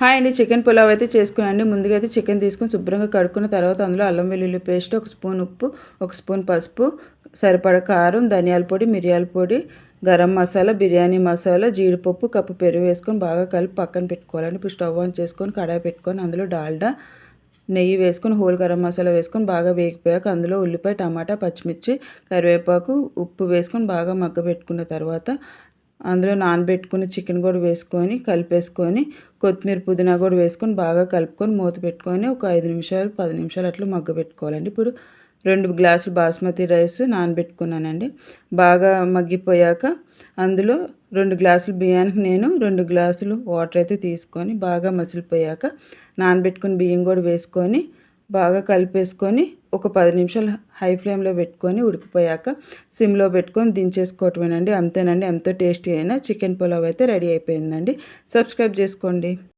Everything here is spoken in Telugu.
హాయ్ అండి, చికెన్ పులావ్ అయితే చేసుకున్నాండి. ముందుగా అయితే చికెన్ తీసుకొని శుభ్రంగా కడుక్కున్న తర్వాత అందులో అల్లం వెల్లుల్లి పేస్ట్, ఒక స్పూన్ ఉప్పు, ఒక స్పూన్ పసుపు, సరిపడ కారం, ధనియాల పొడి, మిరియాల పొడి, గరం మసాలా, బిర్యానీ మసాలా, జీడిపప్పు, కప్పు పెరుగు వేసుకొని బాగా కలిపి పక్కన పెట్టుకోవాలండి. ఇప్పుడు స్టవ్ ఆన్ చేసుకొని కడాయి పెట్టుకొని అందులో డాల్డా, నెయ్యి వేసుకొని హోల్ గరం మసాలా వేసుకొని బాగా వేగిపోయాక అందులో ఉల్లిపాయ, టమాటా, పచ్చిమిర్చి, కరివేపాకు, ఉప్పు వేసుకొని బాగా మగ్గబెట్టుకున్న తర్వాత అందులో నానబెట్టుకుని చికెన్ కూడా వేసుకొని కలిపేసుకొని కొత్తిమీర, పుదీనా కూడా వేసుకొని బాగా కలుపుకొని మూత పెట్టుకొని ఒక 5 నిమిషాలు 10 నిమిషాలు అట్లా మగ్గబెట్టుకోవాలండి. ఇప్పుడు 2 గ్లాసులు బాస్మతి రైస్ నానబెట్టుకున్నానండి. బాగా మగ్గిపోయాక అందులో 2 గ్లాసులు బియ్యానికి నేను 2 గ్లాసులు వాటర్ అయితే తీసుకొని బాగా మసిలిపోయాక నానబెట్టుకుని బియ్యం కూడా వేసుకొని బాగా కలిపేసుకొని ఒక 10 నిమిషాలు హై ఫ్లేమ్లో పెట్టుకొని ఉడికిపోయాక సిమ్లో పెట్టుకొని దించేసుకోవటమేనండి. అంతేనండి, ఎంతో టేస్టీ అయిన చికెన్ పులావ్ అయితే రెడీ అయిపోయిందండి. సబ్స్క్రైబ్ చేసుకోండి.